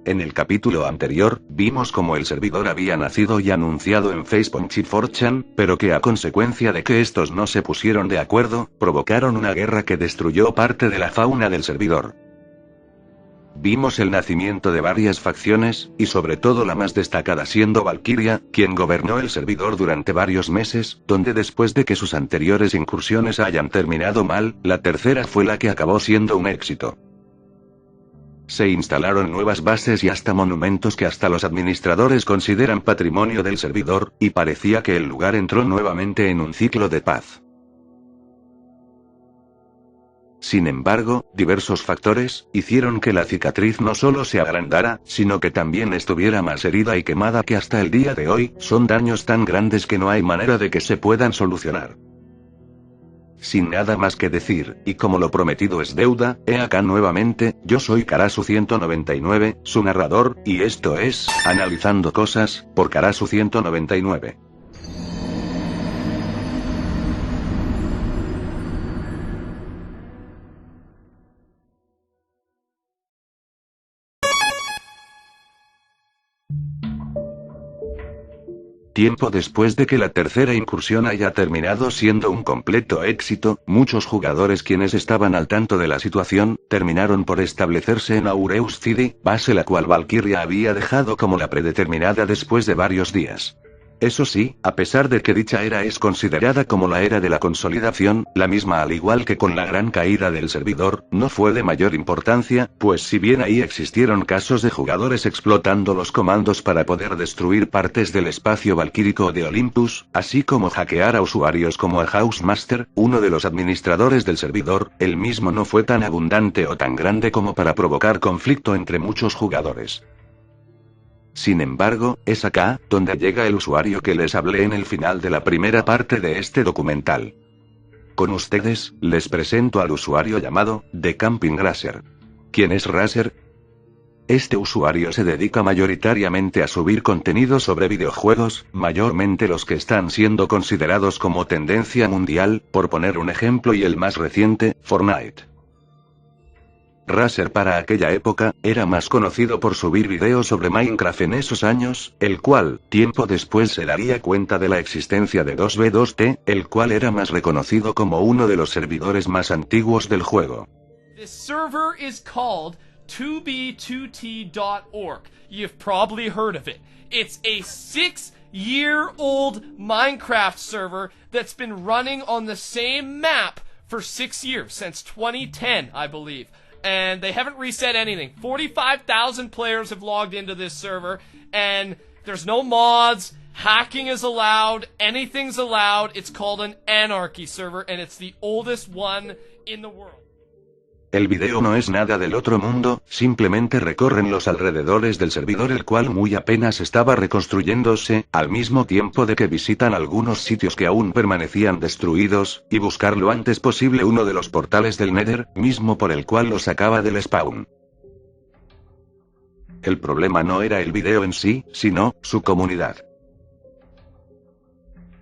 En el capítulo anterior, vimos cómo el servidor había nacido y anunciado en Facebook y 4chan, pero que a consecuencia de que estos no se pusieron de acuerdo, provocaron una guerra que destruyó parte de la fauna del servidor. Vimos el nacimiento de varias facciones, y sobre todo la más destacada siendo Valkyria, quien gobernó el servidor durante varios meses, donde después de que sus anteriores incursiones hayan terminado mal, la tercera fue la que acabó siendo un éxito. Se instalaron nuevas bases y hasta monumentos que hasta los administradores consideran patrimonio del servidor, y parecía que el lugar entró nuevamente en un ciclo de paz. Sin embargo, diversos factores hicieron que la cicatriz no solo se agrandara, sino que también estuviera más herida y quemada que hasta el día de hoy. Son daños tan grandes que no hay manera de que se puedan solucionar. Sin nada más que decir, y como lo prometido es deuda, he acá nuevamente, yo soy Karasu199, su narrador, y esto es, Analizando Cosas, por Karasu199. Tiempo después de que la tercera incursión haya terminado siendo un completo éxito, muchos jugadores quienes estaban al tanto de la situación, terminaron por establecerse en Aureus City, base la cual Valkyria había dejado como la predeterminada después de varios días. Eso sí, a pesar de que dicha era es considerada como la era de la consolidación, la misma al igual que con la gran caída del servidor, no fue de mayor importancia, pues si bien ahí existieron casos de jugadores explotando los comandos para poder destruir partes del espacio valquírico de Olympus, así como hackear a usuarios como a Housemaster, uno de los administradores del servidor, el mismo no fue tan abundante o tan grande como para provocar conflicto entre muchos jugadores. Sin embargo, es acá, donde llega el usuario que les hablé en el final de la primera parte de este documental. Con ustedes, les presento al usuario llamado, The Camping Racer. ¿Quién es Racer? Este usuario se dedica mayoritariamente a subir contenido sobre videojuegos, mayormente los que están siendo considerados como tendencia mundial, por poner un ejemplo y el más reciente, Fortnite. Razer para aquella época, era más conocido por subir videos sobre Minecraft en esos años, el cual, tiempo después se daría cuenta de la existencia de 2v2t, el cual era más reconocido como uno de los servidores más antiguos del juego. This server is called 2b2t.org. You've probably heard of it. It's a 6-year-old Minecraft server that's been running on the same map for 6 years, since 2010, I believe. And they haven't reset anything. 45,000 players have logged into this server, and there's no mods, hacking is allowed, anything's allowed. It's called an anarchy server, and it's the oldest one in the world. El video no es nada del otro mundo, simplemente recorren los alrededores del servidor el cual muy apenas estaba reconstruyéndose, al mismo tiempo de que visitan algunos sitios que aún permanecían destruidos, y buscar lo antes posible uno de los portales del Nether, mismo por el cual los sacaba del spawn. El problema no era el video en sí, sino, su comunidad.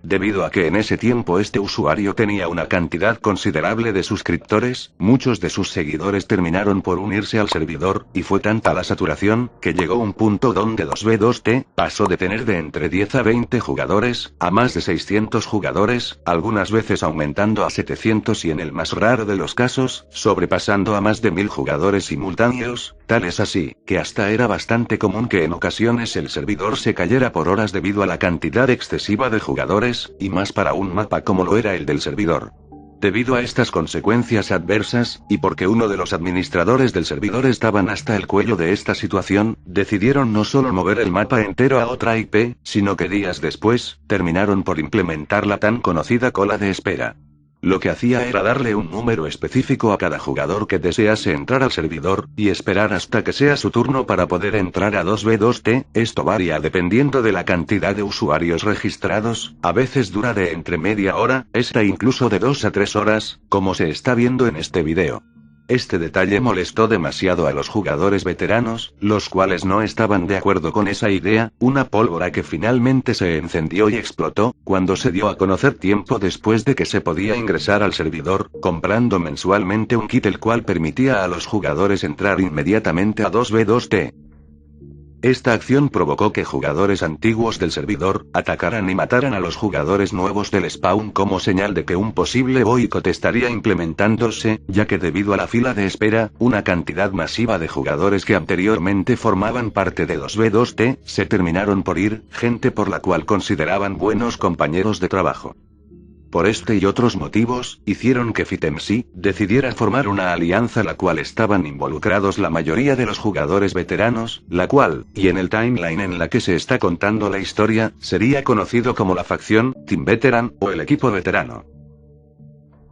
Debido a que en ese tiempo este usuario tenía una cantidad considerable de suscriptores, muchos de sus seguidores terminaron por unirse al servidor, y fue tanta la saturación, que llegó un punto donde 2v2t, pasó de tener de entre 10 a 20 jugadores, a más de 600 jugadores, algunas veces aumentando a 700 y en el más raro de los casos, sobrepasando a más de 1000 jugadores simultáneos, tal es así, que hasta era bastante común que en ocasiones el servidor se cayera por horas debido a la cantidad excesiva de jugadores, y más para un mapa como lo era el del servidor. Debido a estas consecuencias adversas, y porque uno de los administradores del servidor estaban hasta el cuello de esta situación, decidieron no solo mover el mapa entero a otra IP, sino que días después, terminaron por implementar la tan conocida cola de espera. Lo que hacía era darle un número específico a cada jugador que desease entrar al servidor, y esperar hasta que sea su turno para poder entrar a 2v2t, esto varía dependiendo de la cantidad de usuarios registrados, a veces dura de entre media hora, esta incluso de 2 a 3 horas, como se está viendo en este video. Este detalle molestó demasiado a los jugadores veteranos, los cuales no estaban de acuerdo con esa idea, una pólvora que finalmente se encendió y explotó, cuando se dio a conocer tiempo después de que se podía ingresar al servidor, comprando mensualmente un kit el cual permitía a los jugadores entrar inmediatamente a 2v2t. Esta acción provocó que jugadores antiguos del servidor atacaran y mataran a los jugadores nuevos del spawn como señal de que un posible boicot estaría implementándose, ya que debido a la fila de espera, una cantidad masiva de jugadores que anteriormente formaban parte de 2v2t, se terminaron por ir, gente por la cual consideraban buenos compañeros de trabajo. Por este y otros motivos, hicieron que FitemC decidiera formar una alianza la cual estaban involucrados la mayoría de los jugadores veteranos, la cual, y en el timeline en la que se está contando la historia, sería conocido como la facción Team Veteran o el equipo veterano.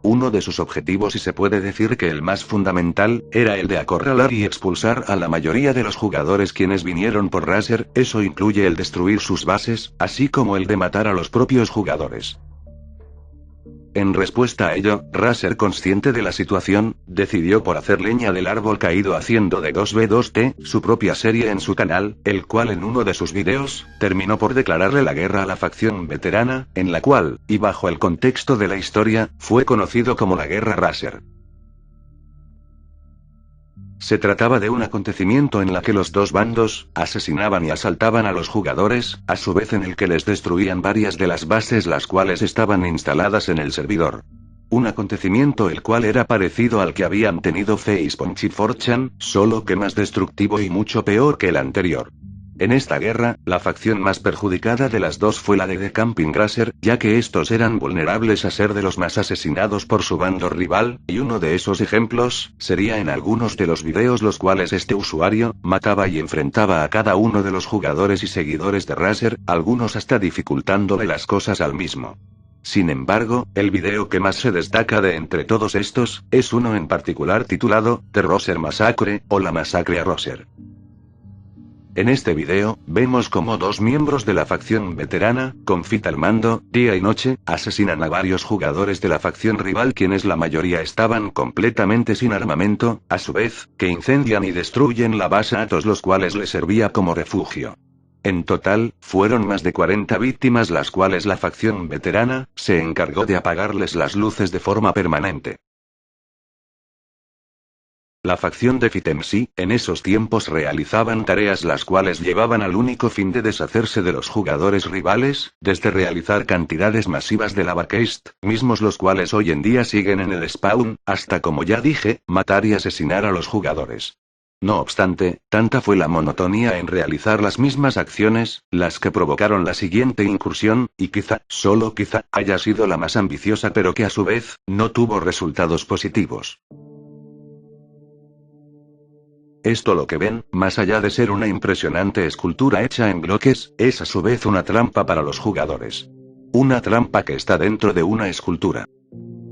Uno de sus objetivos, y se puede decir que el más fundamental, era el de acorralar y expulsar a la mayoría de los jugadores quienes vinieron por Razer, eso incluye el destruir sus bases, así como el de matar a los propios jugadores. En respuesta a ello, Razer, consciente de la situación, decidió por hacer leña del árbol caído haciendo de 2v2t su propia serie en su canal, el cual en uno de sus videos, terminó por declararle la guerra a la facción veterana, en la cual, y bajo el contexto de la historia, fue conocido como la Guerra Razer. Se trataba de un acontecimiento en la que los dos bandos asesinaban y asaltaban a los jugadores, a su vez en el que les destruían varias de las bases las cuales estaban instaladas en el servidor. Un acontecimiento el cual era parecido al que habían tenido Facebook y 4chan, solo que más destructivo y mucho peor que el anterior. En esta guerra, la facción más perjudicada de las dos fue la de The Camping Razer, ya que estos eran vulnerables a ser de los más asesinados por su bando rival, y uno de esos ejemplos, sería en algunos de los videos los cuales este usuario, mataba y enfrentaba a cada uno de los jugadores y seguidores de Razer, algunos hasta dificultándole las cosas al mismo. Sin embargo, el video que más se destaca de entre todos estos, es uno en particular titulado, The Razer Massacre, o la masacre a Razer. En este video, vemos como dos miembros de la facción veterana, con Fit al mando, día y noche, asesinan a varios jugadores de la facción rival quienes la mayoría estaban completamente sin armamento, a su vez, que incendian y destruyen la base Atos los cuales les servía como refugio. En total, fueron más de 40 víctimas las cuales la facción veterana, se encargó de apagarles las luces de forma permanente. La facción de FitemC, en esos tiempos realizaban tareas las cuales llevaban al único fin de deshacerse de los jugadores rivales, desde realizar cantidades masivas de lavacast, mismos los cuales hoy en día siguen en el spawn, hasta como ya dije, matar y asesinar a los jugadores. No obstante, tanta fue la monotonía en realizar las mismas acciones, las que provocaron la siguiente incursión, y quizá, solo quizá, haya sido la más ambiciosa pero que a su vez, no tuvo resultados positivos. Esto lo que ven, más allá de ser una impresionante escultura hecha en bloques, es a su vez una trampa para los jugadores. Una trampa que está dentro de una escultura.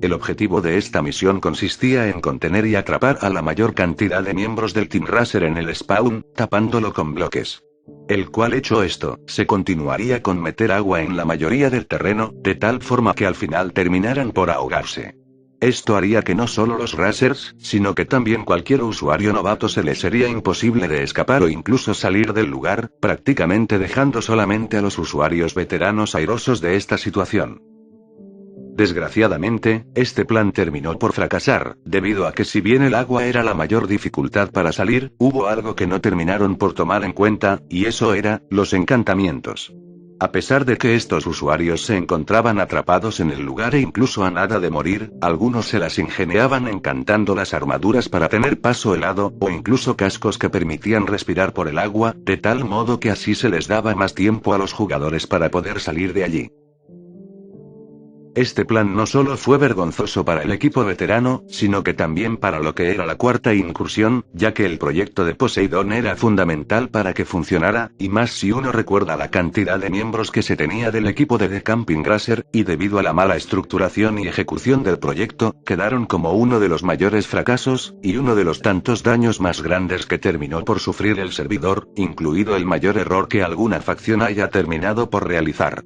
El objetivo de esta misión consistía en contener y atrapar a la mayor cantidad de miembros del Team Razer en el spawn, tapándolo con bloques. El cual hecho esto, se continuaría con meter agua en la mayoría del terreno, de tal forma que al final terminaran por ahogarse. Esto haría que no solo los Razers, sino que también cualquier usuario novato se le sería imposible de escapar o incluso salir del lugar, prácticamente dejando solamente a los usuarios veteranos airosos de esta situación. Desgraciadamente, este plan terminó por fracasar, debido a que si bien el agua era la mayor dificultad para salir, hubo algo que no terminaron por tomar en cuenta, y eso era, los encantamientos. A pesar de que estos usuarios se encontraban atrapados en el lugar e incluso a nada de morir, algunos se las ingeniaban encantando las armaduras para tener paso helado, o incluso cascos que permitían respirar por el agua, de tal modo que así se les daba más tiempo a los jugadores para poder salir de allí. Este plan no solo fue vergonzoso para el equipo veterano, sino que también para lo que era la cuarta incursión, ya que el proyecto de Poseidón era fundamental para que funcionara, y más si uno recuerda la cantidad de miembros que se tenía del equipo de The Camping Razer, y debido a la mala estructuración y ejecución del proyecto, quedaron como uno de los mayores fracasos, y uno de los tantos daños más grandes que terminó por sufrir el servidor, incluido el mayor error que alguna facción haya terminado por realizar.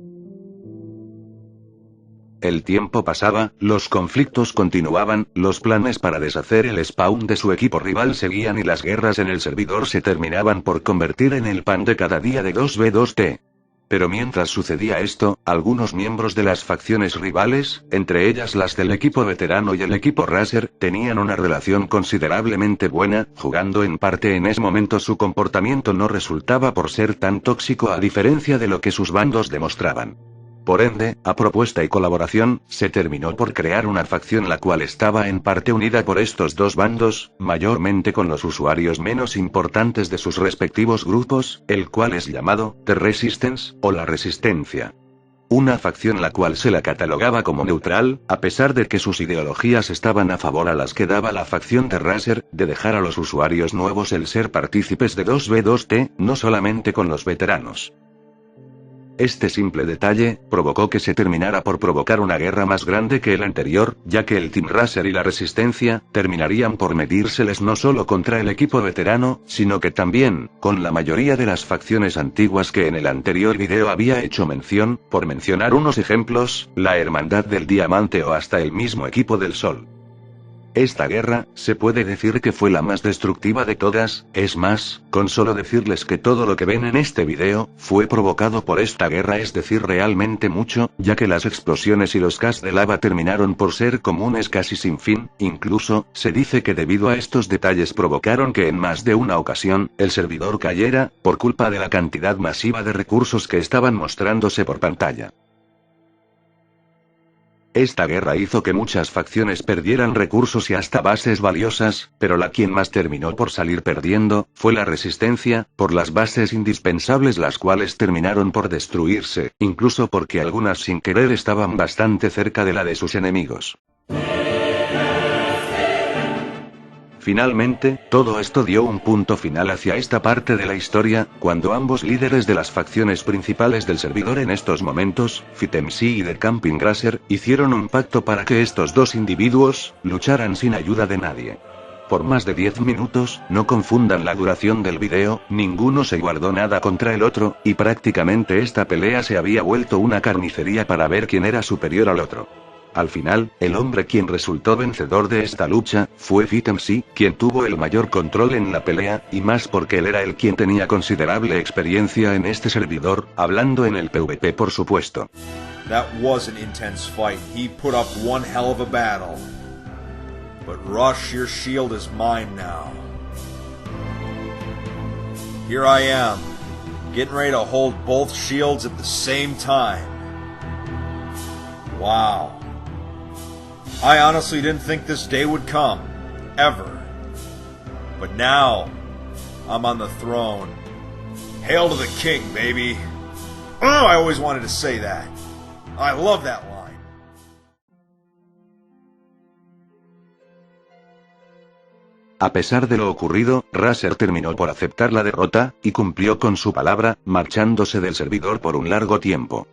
El tiempo pasaba, los conflictos continuaban, los planes para deshacer el spawn de su equipo rival seguían y las guerras en el servidor se terminaban por convertir en el pan de cada día de 2v2t. Pero mientras sucedía esto, algunos miembros de las facciones rivales, entre ellas las del equipo veterano y el equipo Razer, tenían una relación considerablemente buena, jugando en parte en ese momento su comportamiento no resultaba por ser tan tóxico a diferencia de lo que sus bandos demostraban. Por ende, a propuesta y colaboración, se terminó por crear una facción la cual estaba en parte unida por estos dos bandos, mayormente con los usuarios menos importantes de sus respectivos grupos, el cual es llamado The Resistance, o la Resistencia. Una facción la cual se la catalogaba como neutral, a pesar de que sus ideologías estaban a favor a las que daba la facción de Razer, de dejar a los usuarios nuevos el ser partícipes de 2v2t, no solamente con los veteranos. Este simple detalle provocó que se terminara por provocar una guerra más grande que el anterior, ya que el Team Razer y la Resistencia terminarían por medírseles no solo contra el equipo veterano, sino que también con la mayoría de las facciones antiguas que en el anterior video había hecho mención, por mencionar unos ejemplos, la Hermandad del Diamante o hasta el mismo equipo del Sol. Esta guerra, se puede decir que fue la más destructiva de todas, es más, con solo decirles que todo lo que ven en este video, fue provocado por esta guerra es decir realmente mucho, ya que las explosiones y los gas de lava terminaron por ser comunes casi sin fin, incluso, se dice que debido a estos detalles provocaron que en más de una ocasión, el servidor cayera, por culpa de la cantidad masiva de recursos que estaban mostrándose por pantalla. Esta guerra hizo que muchas facciones perdieran recursos y hasta bases valiosas, pero la quien más terminó por salir perdiendo, fue la Resistencia, por las bases indispensables las cuales terminaron por destruirse, incluso porque algunas sin querer estaban bastante cerca de la de sus enemigos. Finalmente, todo esto dio un punto final hacia esta parte de la historia, cuando ambos líderes de las facciones principales del servidor en estos momentos, FiTeMC y The Camping Razer, hicieron un pacto para que estos dos individuos lucharan sin ayuda de nadie. Por más de 10 minutos, no confundan la duración del video, ninguno se guardó nada contra el otro, y prácticamente esta pelea se había vuelto una carnicería para ver quién era superior al otro. Al final, el hombre quien resultó vencedor de esta lucha, fue FiTeMC, quien tuvo el mayor control en la pelea, y más porque él era el quien tenía considerable experiencia en este servidor, hablando en el PvP por supuesto. That was an intense fight. He put up one hell of a battle. But Rush, your shield is mine now. Here I am, getting ready to hold both shields at the same time. Wow. I honestly didn't think this day would come, ever. But now, I'm on the throne. Hail to the king, baby. Oh, I always wanted to say that. I love that line. A pesar de lo ocurrido, Razer terminó por aceptar la derrota, y cumplió con su palabra, marchándose del servidor por un largo tiempo.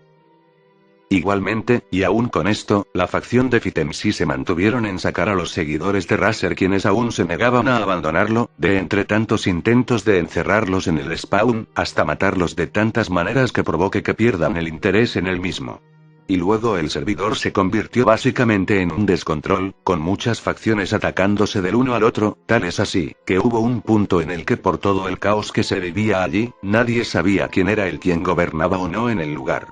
Igualmente, y aún con esto, la facción de FiTeMC se mantuvieron en sacar a los seguidores de Razer quienes aún se negaban a abandonarlo, de entre tantos intentos de encerrarlos en el spawn, hasta matarlos de tantas maneras que provoque que pierdan el interés en el mismo. Y luego el servidor se convirtió básicamente en un descontrol, con muchas facciones atacándose del uno al otro, tal es así, que hubo un punto en el que por todo el caos que se vivía allí, nadie sabía quién era el quien gobernaba o no en el lugar.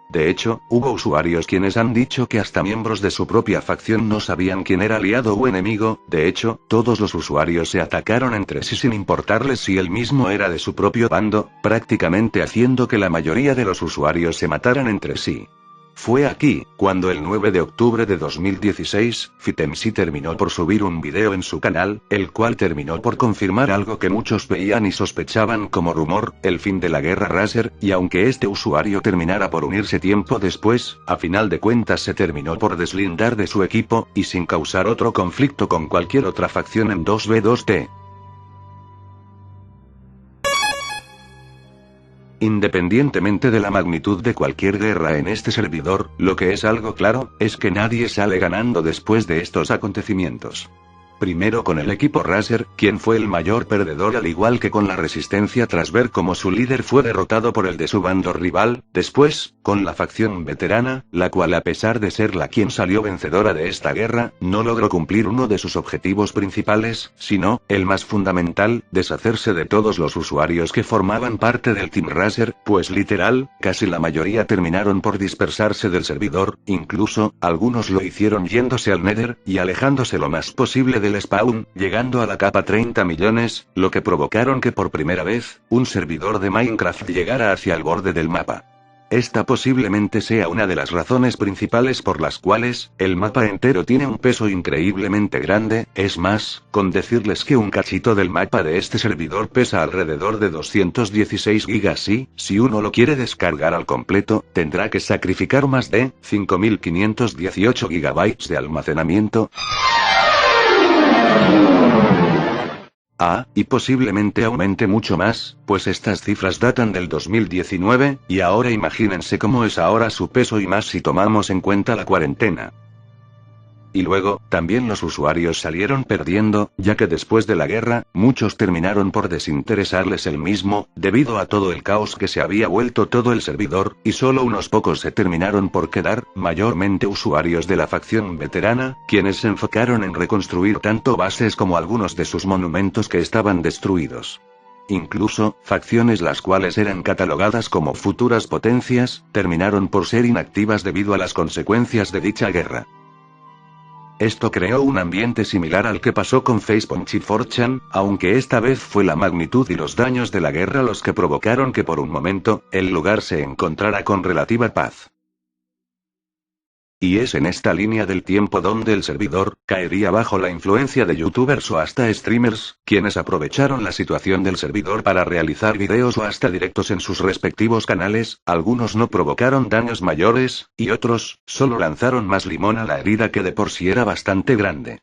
De hecho, hubo usuarios quienes han dicho que hasta miembros de su propia facción no sabían quién era aliado o enemigo, de hecho, todos los usuarios se atacaron entre sí sin importarles si el mismo era de su propio bando, prácticamente haciendo que la mayoría de los usuarios se mataran entre sí. Fue aquí, cuando el 9 de octubre de 2016, FiTeMC terminó por subir un video en su canal, el cual terminó por confirmar algo que muchos veían y sospechaban como rumor, el fin de la guerra Razer, y aunque este usuario terminara por unirse tiempo después, a final de cuentas se terminó por deslindar de su equipo, y sin causar otro conflicto con cualquier otra facción en 2v2t. Independientemente de la magnitud de cualquier guerra en este servidor, lo que es algo claro, es que nadie sale ganando después de estos acontecimientos. Primero con el equipo Razer, quien fue el mayor perdedor al igual que con la Resistencia tras ver cómo su líder fue derrotado por el de su bando rival, después, con la facción veterana, la cual a pesar de ser la quien salió vencedora de esta guerra, no logró cumplir uno de sus objetivos principales, sino, el más fundamental, deshacerse de todos los usuarios que formaban parte del Team Razer, pues literal, casi la mayoría terminaron por dispersarse del servidor, incluso, algunos lo hicieron yéndose al Nether, y alejándose lo más posible del spawn, llegando a la capa 30 millones, lo que provocaron que por primera vez, un servidor de Minecraft llegara hacia el borde del mapa. Esta posiblemente sea una de las razones principales por las cuales, el mapa entero tiene un peso increíblemente grande, es más, con decirles que un cachito del mapa de este servidor pesa alrededor de 216 gigas y, si uno lo quiere descargar al completo, tendrá que sacrificar más de 5518 gigabytes de almacenamiento. Y posiblemente aumente mucho más, pues estas cifras datan del 2019, y ahora imagínense cómo es ahora su peso y más si tomamos en cuenta la cuarentena. Y luego, también los usuarios salieron perdiendo, ya que después de la guerra, muchos terminaron por desinteresarles el mismo, debido a todo el caos que se había vuelto todo el servidor, y solo unos pocos se terminaron por quedar, mayormente usuarios de la facción veterana, quienes se enfocaron en reconstruir tanto bases como algunos de sus monumentos que estaban destruidos. Incluso, facciones las cuales eran catalogadas como futuras potencias, terminaron por ser inactivas debido a las consecuencias de dicha guerra. Esto creó un ambiente similar al que pasó con Facebook y 4chan, aunque esta vez fue la magnitud y los daños de la guerra los que provocaron que por un momento, el lugar se encontrara con relativa paz. Y es en esta línea del tiempo donde el servidor caería bajo la influencia de youtubers o hasta streamers, quienes aprovecharon la situación del servidor para realizar videos o hasta directos en sus respectivos canales. Algunos no provocaron daños mayores, y otros solo lanzaron más limón a la herida que de por sí era bastante grande.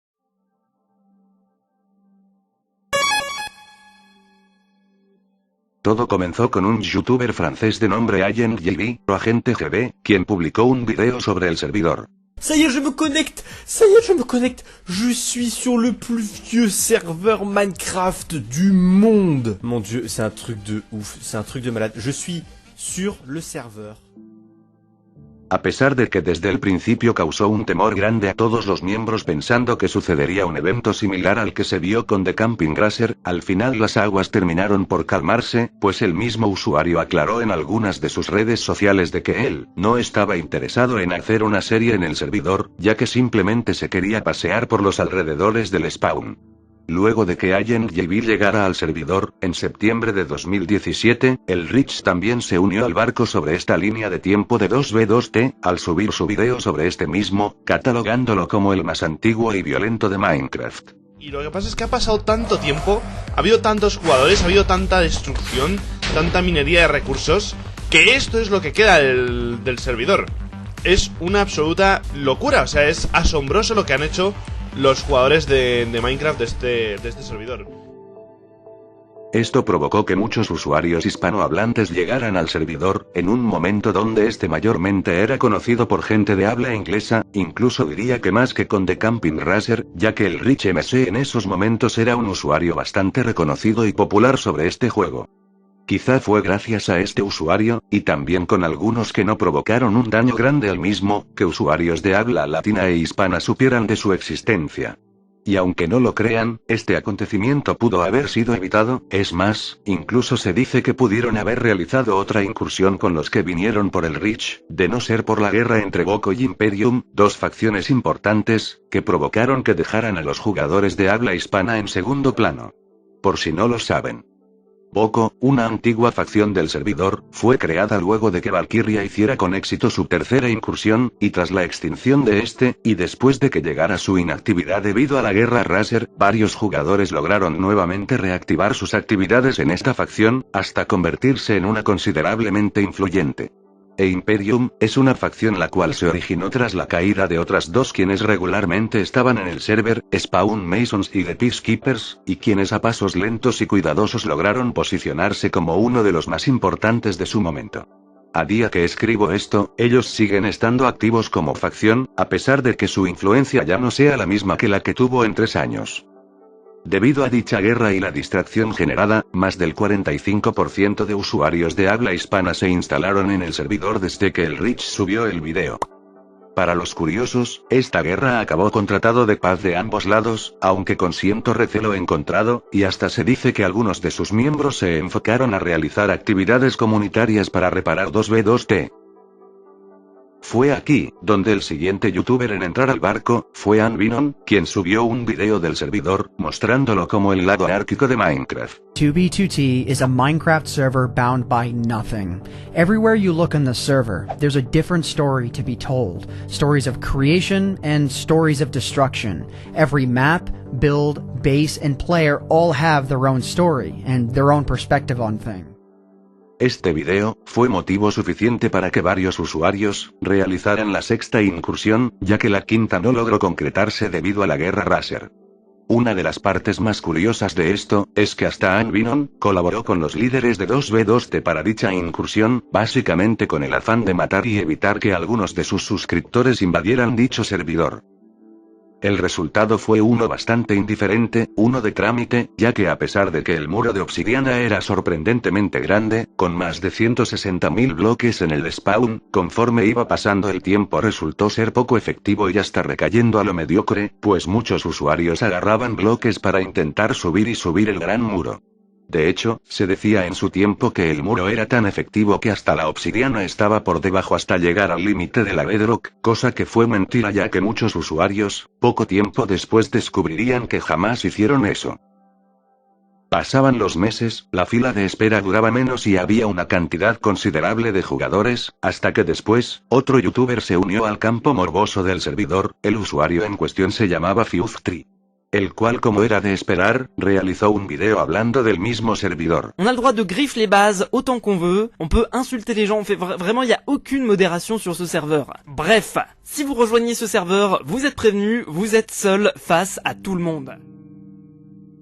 Todo comenzó con un youtuber francés de nombre Agent GB, o Agente GB, quien publicó un video sobre el servidor. Ça y est, je me connecte. Ça y est, je me connecte. Je suis sur le plus vieux serveur Minecraft du monde. Mon dieu, c'est un truc de ouf, c'est un truc de malade. Je suis sur le serveur. A pesar de que desde el principio causó un temor grande a todos los miembros pensando que sucedería un evento similar al que se vio con The Camping Razer, al final las aguas terminaron por calmarse, pues el mismo usuario aclaró en algunas de sus redes sociales de que él no estaba interesado en hacer una serie en el servidor, ya que simplemente se quería pasear por los alrededores del spawn. Luego de que Agent GB llegara al servidor, en septiembre de 2017, el Rich también se unió al barco sobre esta línea de tiempo de 2v2t, al subir su video sobre este mismo, catalogándolo como el más antiguo y violento de Minecraft. Y lo que pasa es que ha pasado tanto tiempo, ha habido tantos jugadores, ha habido tanta destrucción, tanta minería de recursos, que esto es lo que queda del servidor. Es una absoluta locura, o sea, es asombroso lo que han hecho los jugadores de Minecraft de este servidor. Esto provocó que muchos usuarios hispanohablantes llegaran al servidor, en un momento donde este mayormente era conocido por gente de habla inglesa, incluso diría que más que con The Camping Razer, ya que el Rich MC en esos momentos era un usuario bastante reconocido y popular sobre este juego. Quizá fue gracias a este usuario, y también con algunos que no provocaron un daño grande al mismo, que usuarios de habla latina e hispana supieran de su existencia. Y aunque no lo crean, este acontecimiento pudo haber sido evitado, es más, incluso se dice que pudieron haber realizado otra incursión con los que vinieron por el Reach, de no ser por la guerra entre Boko y Imperium, dos facciones importantes, que provocaron que dejaran a los jugadores de habla hispana en segundo plano. Por si no lo saben. Boko, una antigua facción del servidor, fue creada luego de que Valkyria hiciera con éxito su tercera incursión, y tras la extinción de este, y después de que llegara su inactividad debido a la guerra Razer, varios jugadores lograron nuevamente reactivar sus actividades en esta facción, hasta convertirse en una considerablemente influyente. E Imperium, es una facción la cual se originó tras la caída de otras dos quienes regularmente estaban en el server, Spawn Masons y The Peacekeepers, y quienes a pasos lentos y cuidadosos lograron posicionarse como uno de los más importantes de su momento. A día que escribo esto, ellos siguen estando activos como facción, a pesar de que su influencia ya no sea la misma que la que tuvo en 3 años. Debido a dicha guerra y la distracción generada, más del 45% de usuarios de habla hispana se instalaron en el servidor desde que el Rich subió el video. Para los curiosos, esta guerra acabó con tratado de paz de ambos lados, aunque con cierto recelo encontrado, y hasta se dice que algunos de sus miembros se enfocaron a realizar actividades comunitarias para reparar 2v2T. Fue aquí, donde el siguiente youtuber en entrar al barco, fue Anvinon, quien subió un video del servidor, mostrándolo como el lado anárquico de Minecraft. 2b2t is a Minecraft server bound by nothing. Everywhere you look on the server, there's a different story to be told. Stories of creation and stories of destruction. Every map, build, base, and player all have their own story, and their own perspective on things. Este video fue motivo suficiente para que varios usuarios realizaran la sexta incursión, ya que la quinta no logró concretarse debido a la guerra Razer. Una de las partes más curiosas de esto es que hasta Anvinon colaboró con los líderes de 2v2T para dicha incursión, básicamente con el afán de matar y evitar que algunos de sus suscriptores invadieran dicho servidor. El resultado fue uno bastante indiferente, uno de trámite, ya que a pesar de que el muro de obsidiana era sorprendentemente grande, con más de 160.000 bloques en el spawn, conforme iba pasando el tiempo resultó ser poco efectivo y hasta recayendo a lo mediocre, pues muchos usuarios agarraban bloques para intentar subir el gran muro. De hecho, se decía en su tiempo que el muro era tan efectivo que hasta la obsidiana estaba por debajo hasta llegar al límite de la bedrock, cosa que fue mentira ya que muchos usuarios, poco tiempo después descubrirían que jamás hicieron eso. Pasaban los meses, la fila de espera duraba menos y había una cantidad considerable de jugadores, hasta que después, otro youtuber se unió al campo morboso del servidor. El usuario en cuestión se llamaba Fuse3. El cual, como era de esperar, realizó un video hablando del mismo servidor. On a le droit de griffer les bases autant qu'on veut, on peut insulter les gens, vraiment il n'y a aucune modération sur ce serveur. Bref, si vous rejoignez ce serveur, vous êtes prévenus, vous êtes seul face à tout le monde.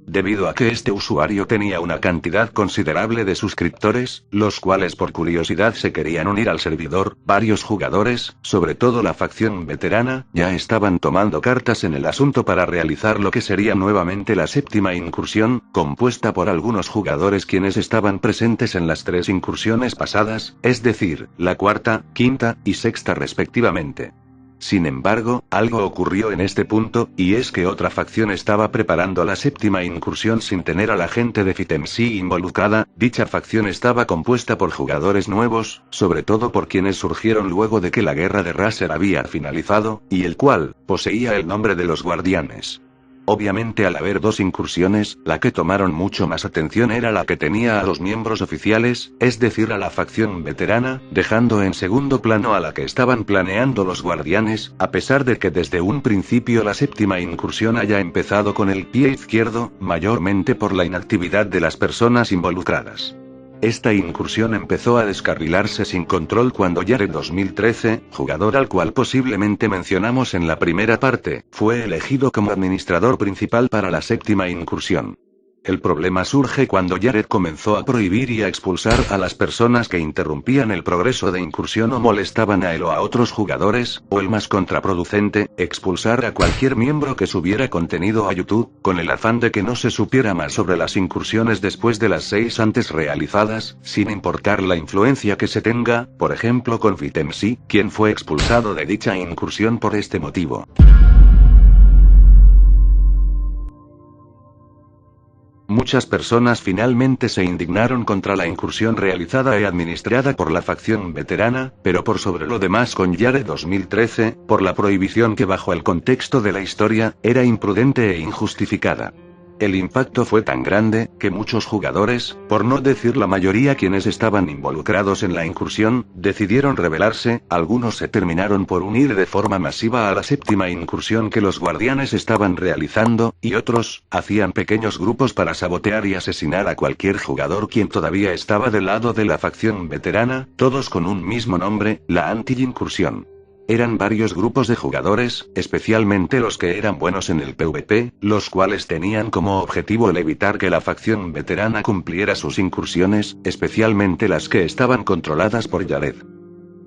Debido a que este usuario tenía una cantidad considerable de suscriptores, los cuales por curiosidad se querían unir al servidor, varios jugadores, sobre todo la facción veterana, ya estaban tomando cartas en el asunto para realizar lo que sería nuevamente la séptima incursión, compuesta por algunos jugadores quienes estaban presentes en las 3 incursiones pasadas, es decir, la cuarta, quinta y sexta respectivamente. Sin embargo, algo ocurrió en este punto, y es que otra facción estaba preparando la séptima incursión sin tener a la gente de FitemC involucrada. Dicha facción estaba compuesta por jugadores nuevos, sobre todo por quienes surgieron luego de que la guerra de Razer había finalizado, y el cual poseía el nombre de los Guardianes. Obviamente al haber 2 incursiones, la que tomaron mucho más atención era la que tenía a los miembros oficiales, es decir a la facción veterana, dejando en segundo plano a la que estaban planeando los Guardianes, a pesar de que desde un principio la séptima incursión haya empezado con el pie izquierdo, mayormente por la inactividad de las personas involucradas. Esta incursión empezó a descarrilarse sin control cuando Jared 2013, jugador al cual posiblemente mencionamos en la primera parte, fue elegido como administrador principal para la séptima incursión. El problema surge cuando Jared comenzó a prohibir y a expulsar a las personas que interrumpían el progreso de incursión o molestaban a él o a otros jugadores, o el más contraproducente, expulsar a cualquier miembro que subiera contenido a YouTube, con el afán de que no se supiera más sobre las incursiones después de las 6 antes realizadas, sin importar la influencia que se tenga, por ejemplo con FitemC, quien fue expulsado de dicha incursión por este motivo. Muchas personas finalmente se indignaron contra la incursión realizada y administrada por la facción veterana, pero por sobre lo demás con Jared 2013, por la prohibición que bajo el contexto de la historia, era imprudente e injustificada. El impacto fue tan grande, que muchos jugadores, por no decir la mayoría quienes estaban involucrados en la incursión, decidieron rebelarse. Algunos se terminaron por unir de forma masiva a la séptima incursión que los Guardianes estaban realizando, y otros, hacían pequeños grupos para sabotear y asesinar a cualquier jugador quien todavía estaba del lado de la facción veterana, todos con un mismo nombre, la anti-incursión. Eran varios grupos de jugadores, especialmente los que eran buenos en el PvP, los cuales tenían como objetivo el evitar que la facción veterana cumpliera sus incursiones, especialmente las que estaban controladas por Jared.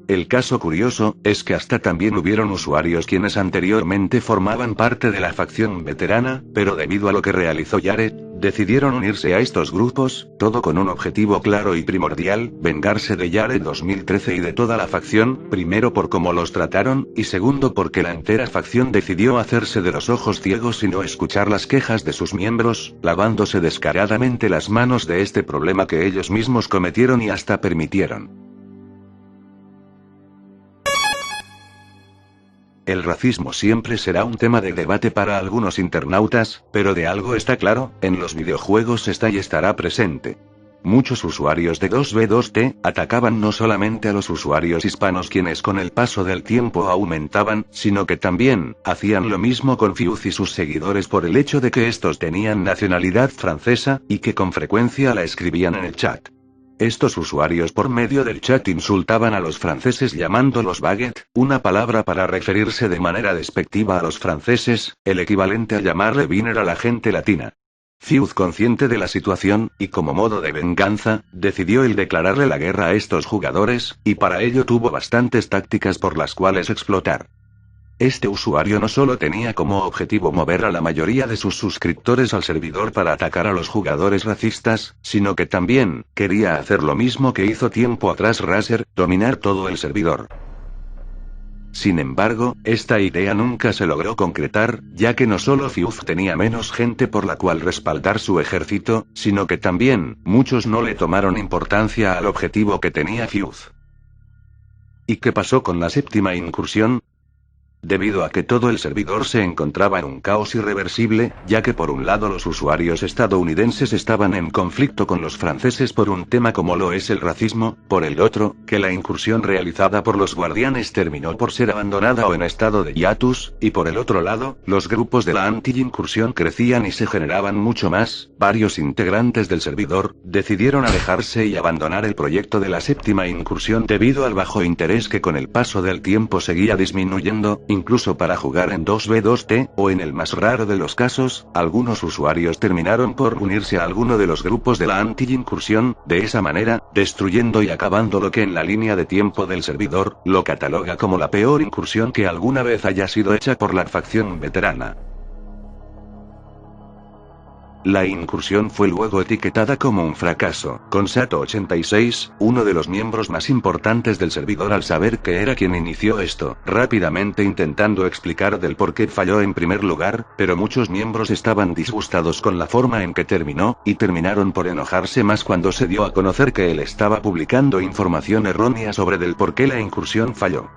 El caso curioso, es que hasta también hubieron usuarios quienes anteriormente formaban parte de la facción veterana, pero debido a lo que realizó Jared, decidieron unirse a estos grupos, todo con un objetivo claro y primordial, vengarse de Jared 2013 y de toda la facción, primero por cómo los trataron, y segundo porque la entera facción decidió hacerse de los ojos ciegos y no escuchar las quejas de sus miembros, lavándose descaradamente las manos de este problema que ellos mismos cometieron y hasta permitieron. El racismo siempre será un tema de debate para algunos internautas, pero de algo está claro, en los videojuegos está y estará presente. Muchos usuarios de 2v2t atacaban no solamente a los usuarios hispanos quienes con el paso del tiempo aumentaban, sino que también hacían lo mismo con Fuse y sus seguidores por el hecho de que estos tenían nacionalidad francesa, y que con frecuencia la escribían en el chat. Estos usuarios por medio del chat insultaban a los franceses llamándolos baguette, una palabra para referirse de manera despectiva a los franceses, el equivalente a llamarle beaner a la gente latina. Fuse, consciente de la situación, y como modo de venganza, decidió el declararle la guerra a estos jugadores, y para ello tuvo bastantes tácticas por las cuales explotar. Este usuario no solo tenía como objetivo mover a la mayoría de sus suscriptores al servidor para atacar a los jugadores racistas, sino que también quería hacer lo mismo que hizo tiempo atrás Razer, dominar todo el servidor. Sin embargo, esta idea nunca se logró concretar, ya que no solo Fuse tenía menos gente por la cual respaldar su ejército, sino que también muchos no le tomaron importancia al objetivo que tenía Fuse. ¿Y qué pasó con la séptima incursión? Debido a que todo el servidor se encontraba en un caos irreversible, ya que por un lado los usuarios estadounidenses estaban en conflicto con los franceses por un tema como lo es el racismo, por el otro, que la incursión realizada por los guardianes terminó por ser abandonada o en estado de hiatus, y por el otro lado, los grupos de la anti-incursión crecían y se generaban mucho más, varios integrantes del servidor decidieron alejarse y abandonar el proyecto de la séptima incursión debido al bajo interés que con el paso del tiempo seguía disminuyendo. Incluso para jugar en 2v2t, o en el más raro de los casos, algunos usuarios terminaron por unirse a alguno de los grupos de la anti-incursión, de esa manera, destruyendo y acabando lo que en la línea de tiempo del servidor, lo cataloga como la peor incursión que alguna vez haya sido hecha por la facción veterana. La incursión fue luego etiquetada como un fracaso, con Sato86, uno de los miembros más importantes del servidor al saber que era quien inició esto, rápidamente intentando explicar del por qué falló en primer lugar, pero muchos miembros estaban disgustados con la forma en que terminó, y terminaron por enojarse más cuando se dio a conocer que él estaba publicando información errónea sobre del por qué la incursión falló.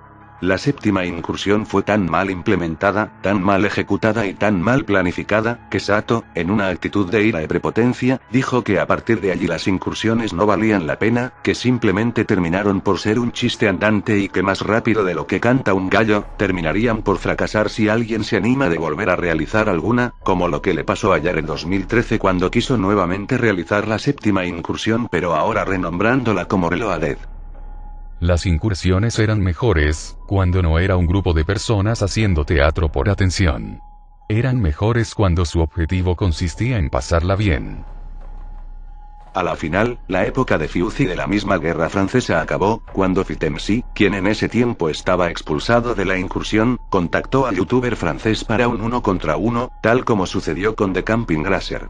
La séptima incursión fue tan mal implementada, tan mal ejecutada y tan mal planificada, que Sato, en una actitud de ira y prepotencia, dijo que a partir de allí las incursiones no valían la pena, que simplemente terminaron por ser un chiste andante y que más rápido de lo que canta un gallo, terminarían por fracasar si alguien se anima de volver a realizar alguna, como lo que le pasó ayer en 2013 cuando quiso nuevamente realizar la séptima incursión pero ahora renombrándola como Reloaded. Las incursiones eran mejores, cuando no era un grupo de personas haciendo teatro por atención. Eran mejores cuando su objetivo consistía en pasarla bien. A la final, la época de Fuse y de la misma guerra francesa acabó, cuando Fitemsi, quien en ese tiempo estaba expulsado de la incursión, contactó al youtuber francés para un 1 contra 1, tal como sucedió con The Camping Racer.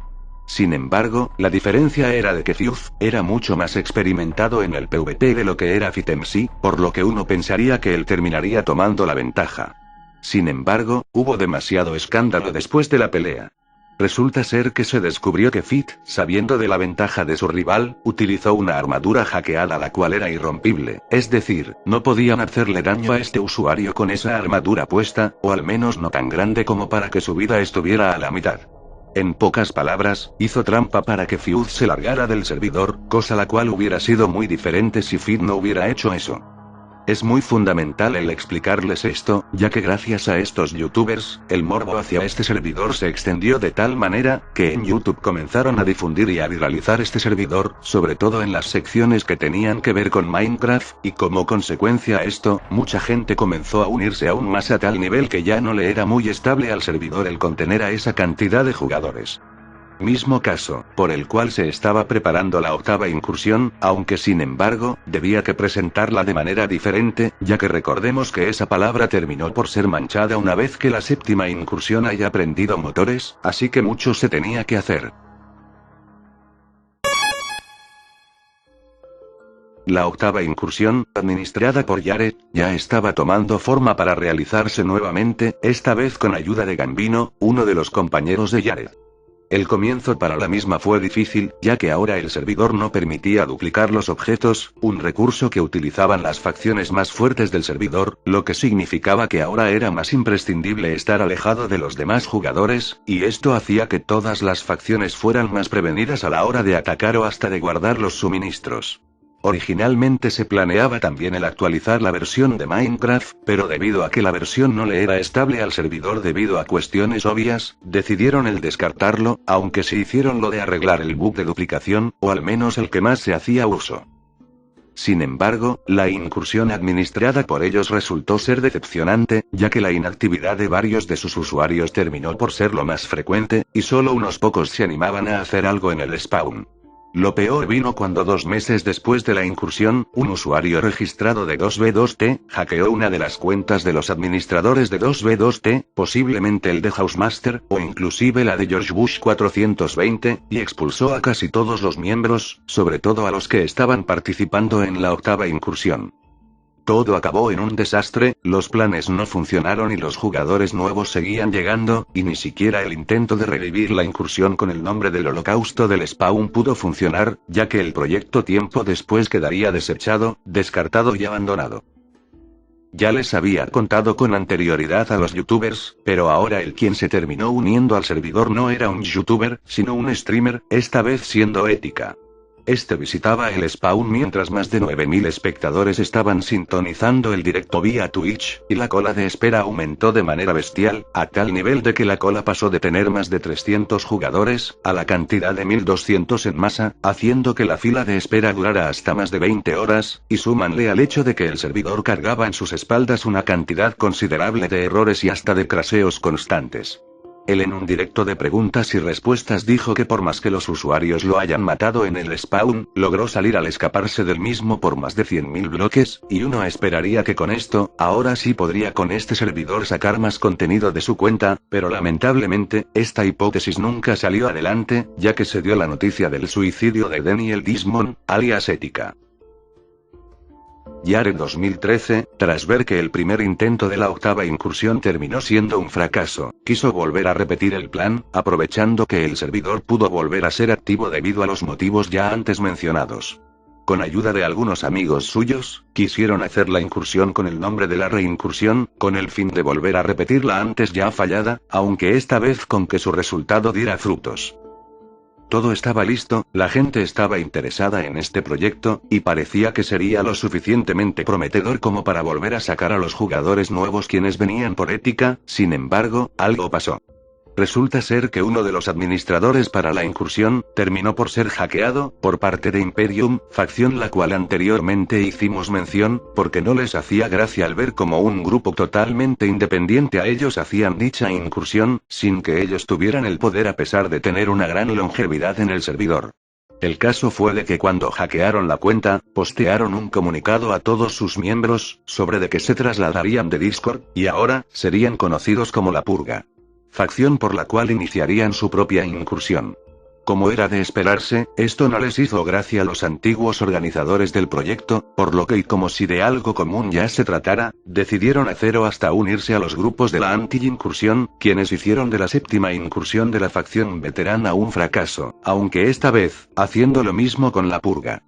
Sin embargo, la diferencia era de que Fuse era mucho más experimentado en el PvP de lo que era Fitemsi, por lo que uno pensaría que él terminaría tomando la ventaja. Sin embargo, hubo demasiado escándalo después de la pelea. Resulta ser que se descubrió que Fit, sabiendo de la ventaja de su rival, utilizó una armadura hackeada la cual era irrompible, es decir, no podían hacerle daño a este usuario con esa armadura puesta, o al menos no tan grande como para que su vida estuviera a la mitad. En pocas palabras, hizo trampa para que Fuse se largara del servidor, cosa la cual hubiera sido muy diferente si Fit no hubiera hecho eso. Es muy fundamental el explicarles esto, ya que gracias a estos youtubers, el morbo hacia este servidor se extendió de tal manera, que en YouTube comenzaron a difundir y a viralizar este servidor, sobre todo en las secciones que tenían que ver con Minecraft, y como consecuencia a esto, mucha gente comenzó a unirse aún más a tal nivel que ya no le era muy estable al servidor el contener a esa cantidad de jugadores. Mismo caso, por el cual se estaba preparando la octava incursión, aunque sin embargo, debía que presentarla de manera diferente, ya que recordemos que esa palabra terminó por ser manchada una vez que la séptima incursión haya prendido motores, así que mucho se tenía que hacer. La octava incursión, administrada por Jared, ya estaba tomando forma para realizarse nuevamente, esta vez con ayuda de Gambino, uno de los compañeros de Jared. El comienzo para la misma fue difícil, ya que ahora el servidor no permitía duplicar los objetos, un recurso que utilizaban las facciones más fuertes del servidor, lo que significaba que ahora era más imprescindible estar alejado de los demás jugadores, y esto hacía que todas las facciones fueran más prevenidas a la hora de atacar o hasta de guardar los suministros. Originalmente se planeaba también el actualizar la versión de Minecraft, pero debido a que la versión no le era estable al servidor debido a cuestiones obvias, decidieron el descartarlo, aunque sí hicieron lo de arreglar el bug de duplicación, o al menos el que más se hacía uso. Sin embargo, la incursión administrada por ellos resultó ser decepcionante, ya que la inactividad de varios de sus usuarios terminó por ser lo más frecuente, y solo unos pocos se animaban a hacer algo en el spawn. Lo peor vino cuando 2 meses después de la incursión, un usuario registrado de 2B2T, hackeó una de las cuentas de los administradores de 2B2T, posiblemente el de Housemaster, o inclusive la de George Bush 420, y expulsó a casi todos los miembros, sobre todo a los que estaban participando en la octava incursión. Todo acabó en un desastre, los planes no funcionaron y los jugadores nuevos seguían llegando, y ni siquiera el intento de revivir la incursión con el nombre del holocausto del spawn pudo funcionar, ya que el proyecto tiempo después quedaría desechado, descartado y abandonado. Ya les había contado con anterioridad a los youtubers, pero ahora el quien se terminó uniendo al servidor no era un youtuber, sino un streamer, esta vez siendo Ética. Este visitaba el spawn mientras más de 9000 espectadores estaban sintonizando el directo vía Twitch, y la cola de espera aumentó de manera bestial, a tal nivel de que la cola pasó de tener más de 300 jugadores, a la cantidad de 1200 en masa, haciendo que la fila de espera durara hasta más de 20 horas, y súmanle al hecho de que el servidor cargaba en sus espaldas una cantidad considerable de errores y hasta de crasheos constantes. Él en un directo de preguntas y respuestas dijo que por más que los usuarios lo hayan matado en el spawn, logró salir al escaparse del mismo por más de 100.000 bloques, y uno esperaría que con esto, ahora sí podría con este servidor sacar más contenido de su cuenta, pero lamentablemente, esta hipótesis nunca salió adelante, ya que se dio la noticia del suicidio de Daniel Dismon, alias Ética. Jared 2013, tras ver que el primer intento de la octava incursión terminó siendo un fracaso, quiso volver a repetir el plan, aprovechando que el servidor pudo volver a ser activo debido a los motivos ya antes mencionados. Con ayuda de algunos amigos suyos, quisieron hacer la incursión con el nombre de la reincursión, con el fin de volver a repetir la antes ya fallada, aunque esta vez con que su resultado diera frutos. Todo estaba listo, la gente estaba interesada en este proyecto, y parecía que sería lo suficientemente prometedor como para volver a sacar a los jugadores nuevos quienes venían por Ética. Sin embargo, algo pasó. Resulta ser que uno de los administradores para la incursión, terminó por ser hackeado, por parte de Imperium, facción la cual anteriormente hicimos mención, porque no les hacía gracia al ver como un grupo totalmente independiente a ellos hacían dicha incursión, sin que ellos tuvieran el poder a pesar de tener una gran longevidad en el servidor. El caso fue de que cuando hackearon la cuenta, postearon un comunicado a todos sus miembros, sobre de que se trasladarían de Discord, y ahora, serían conocidos como la Purga. Facción por la cual iniciarían su propia incursión. Como era de esperarse, esto no les hizo gracia a los antiguos organizadores del proyecto, por lo que y como si de algo común ya se tratara, decidieron hacer o hasta unirse a los grupos de la anti-incursión, quienes hicieron de la séptima incursión de la facción veterana un fracaso, aunque esta vez, haciendo lo mismo con la Purga.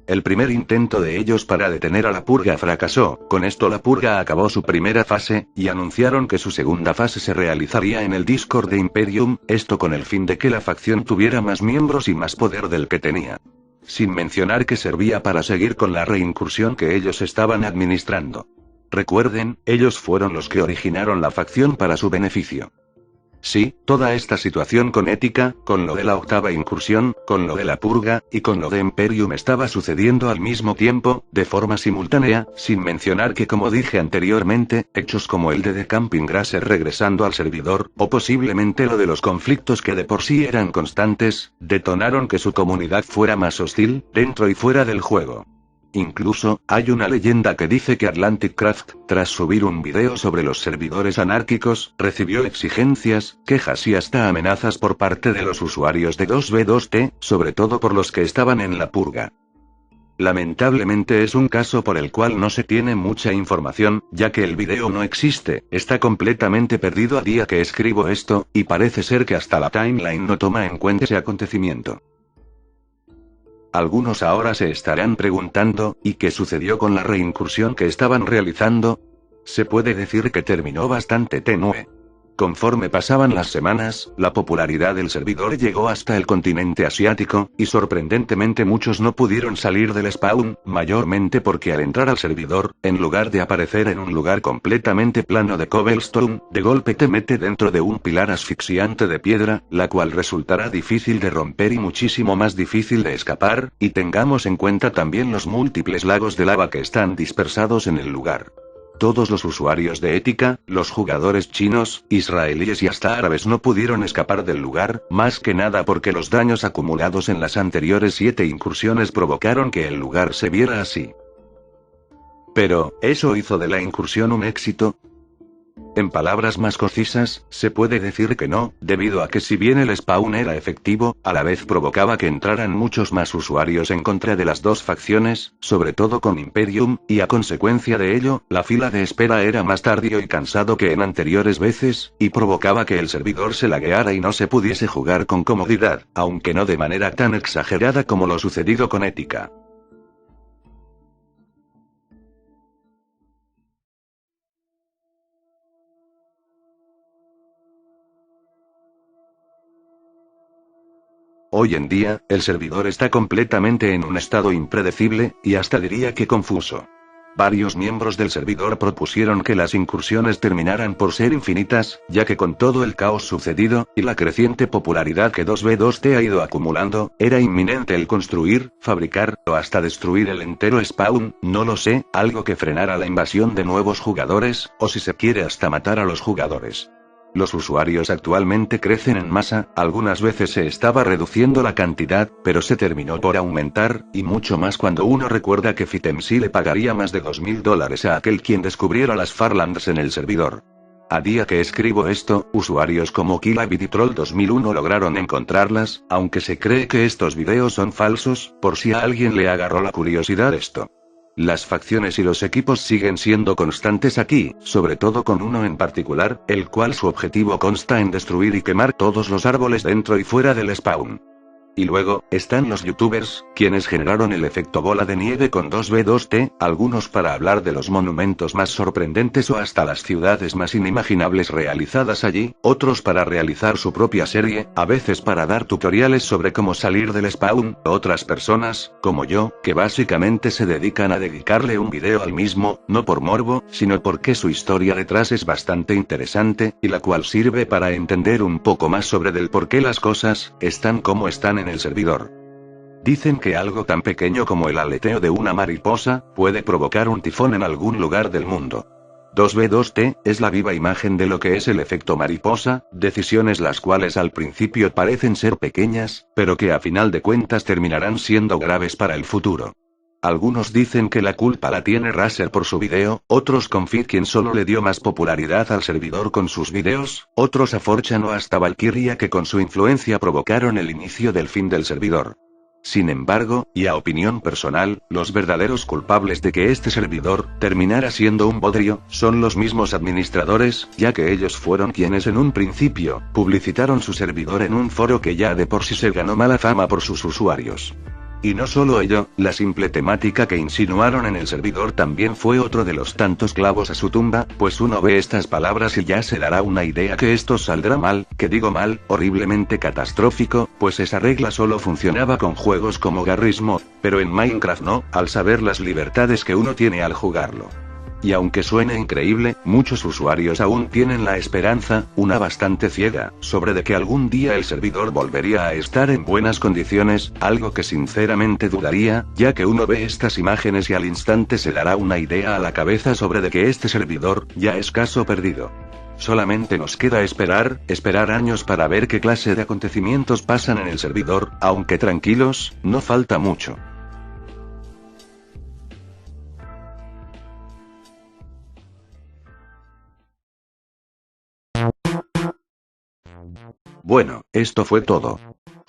El primer intento de ellos para detener a la Purga fracasó, con esto la Purga acabó su primera fase, y anunciaron que su segunda fase se realizaría en el Discord de Imperium, esto con el fin de que la facción tuviera más miembros y más poder del que tenía. sin mencionar que servía para seguir con la reincursión que ellos estaban administrando. Recuerden, ellos fueron los que originaron la facción para su beneficio. Sí, toda esta situación con ética, con lo de la octava incursión, con lo de la purga, y con lo de Imperium estaba sucediendo al mismo tiempo, de forma simultánea, sin mencionar que como dije anteriormente, hechos como el de The Camping Grasser regresando al servidor, o posiblemente lo de los conflictos que de por sí eran constantes, detonaron que su comunidad fuera más hostil, dentro y fuera del juego. Incluso, hay una leyenda que dice que Atlantic Craft, tras subir un video sobre los servidores anárquicos, recibió exigencias, quejas y hasta amenazas por parte de los usuarios de 2B2T, sobre todo por los que estaban en la purga. Lamentablemente es un caso por el cual no se tiene mucha información, ya que el video no existe, está completamente perdido a día que escribo esto, y parece ser que hasta la timeline no toma en cuenta ese acontecimiento. Algunos ahora se estarán preguntando, ¿y qué sucedió con la reincursión que estaban realizando? Se puede decir que terminó bastante tenue. Conforme pasaban las semanas, la popularidad del servidor llegó hasta el continente asiático, y sorprendentemente muchos no pudieron salir del spawn, mayormente porque al entrar al servidor, en lugar de aparecer en un lugar completamente plano de cobblestone, de golpe te mete dentro de un pilar asfixiante de piedra, la cual resultará difícil de romper y muchísimo más difícil de escapar, y tengamos en cuenta también los múltiples lagos de lava que están dispersados en el lugar. Todos los usuarios de ética, los jugadores chinos, israelíes y hasta árabes no pudieron escapar del lugar, más que nada porque los daños acumulados en las anteriores 7 incursiones provocaron que el lugar se viera así. Pero, ¿eso hizo de la incursión un éxito? En palabras más concisas, se puede decir que no, debido a que si bien el spawn era efectivo, a la vez provocaba que entraran muchos más usuarios en contra de las dos facciones, sobre todo con Imperium, y a consecuencia de ello, la fila de espera era más tardío y cansado que en anteriores veces, y provocaba que el servidor se lagueara y no se pudiese jugar con comodidad, aunque no de manera tan exagerada como lo sucedido con ética. Hoy en día, el servidor está completamente en un estado impredecible, y hasta diría que confuso. Varios miembros del servidor propusieron que las incursiones terminaran por ser infinitas, ya que con todo el caos sucedido, y la creciente popularidad que 2B2T ha ido acumulando, era inminente el construir, fabricar, o hasta destruir el entero spawn, no lo sé, algo que frenara la invasión de nuevos jugadores, o si se quiere hasta matar a los jugadores. Los usuarios actualmente crecen en masa, algunas veces se estaba reduciendo la cantidad, pero se terminó por aumentar, y mucho más cuando uno recuerda que FitemC le pagaría más de $2.000 a aquel quien descubriera las Farlands en el servidor. A día que escribo esto, usuarios como KillaBityTroll 2001 lograron encontrarlas, aunque se cree que estos videos son falsos, por si a alguien le agarró la curiosidad esto. Las facciones y los equipos siguen siendo constantes aquí, sobre todo con uno en particular, el cual su objetivo consta en destruir y quemar todos los árboles dentro y fuera del spawn. Y luego, están los youtubers, quienes generaron el efecto bola de nieve con 2B2T, algunos para hablar de los monumentos más sorprendentes o hasta las ciudades más inimaginables realizadas allí, otros para realizar su propia serie, a veces para dar tutoriales sobre cómo salir del spawn, otras personas, como yo, que básicamente se dedican a dedicarle un video al mismo, no por morbo, sino porque su historia detrás es bastante interesante, y la cual sirve para entender un poco más sobre del por qué las cosas están como están en el servidor. Dicen que algo tan pequeño como el aleteo de una mariposa puede provocar un tifón en algún lugar del mundo. 2B2T es la viva imagen de lo que es el efecto mariposa, decisiones las cuales al principio parecen ser pequeñas, pero que a final de cuentas terminarán siendo graves para el futuro. Algunos dicen que la culpa la tiene Razer por su video, otros con Fit quien solo le dio más popularidad al servidor con sus videos, otros a 4chan o hasta Valkyria que con su influencia provocaron el inicio del fin del servidor. Sin embargo, y a opinión personal, los verdaderos culpables de que este servidor terminara siendo un bodrio, son los mismos administradores, ya que ellos fueron quienes en un principio publicitaron su servidor en un foro que ya de por sí se ganó mala fama por sus usuarios. Y no solo ello, la simple temática que insinuaron en el servidor también fue otro de los tantos clavos a su tumba, pues uno ve estas palabras y ya se dará una idea que esto saldrá mal, que digo mal, horriblemente catastrófico, pues esa regla solo funcionaba con juegos como Garry's Mod, pero en Minecraft no, al saber las libertades que uno tiene al jugarlo. Y aunque suene increíble, muchos usuarios aún tienen la esperanza, una bastante ciega, sobre de que algún día el servidor volvería a estar en buenas condiciones, algo que sinceramente dudaría, ya que uno ve estas imágenes y al instante se dará una idea a la cabeza sobre de que este servidor, ya es caso perdido. Solamente nos queda esperar años para ver qué clase de acontecimientos pasan en el servidor, aunque tranquilos, no falta mucho. Bueno, esto fue todo.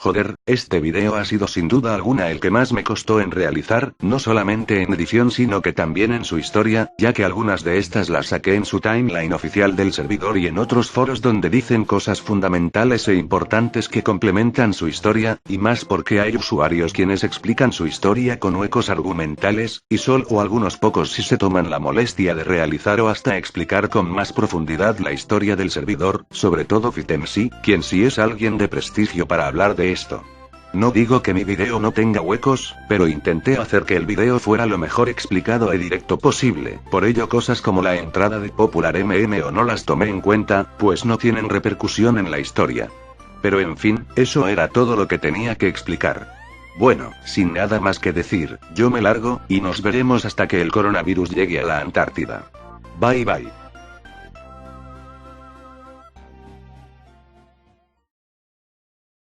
Joder, este video ha sido sin duda alguna el que más me costó en realizar, no solamente en edición sino que también en su historia, ya que algunas de estas las saqué en su timeline oficial del servidor y en otros foros donde dicen cosas fundamentales e importantes que complementan su historia, y más porque hay usuarios quienes explican su historia con huecos argumentales, y solo algunos pocos sí se toman la molestia de realizar o hasta explicar con más profundidad la historia del servidor, sobre todo FitMC, quien sí es alguien de prestigio para hablar de esto. No digo que mi video no tenga huecos, pero intenté hacer que el video fuera lo mejor explicado e directo posible, por ello cosas como la entrada de Popular MM o no las tomé en cuenta, pues no tienen repercusión en la historia. Pero en fin, eso era todo lo que tenía que explicar. Bueno, sin nada más que decir, yo me largo, y nos veremos hasta que el coronavirus llegue a la Antártida. Bye bye.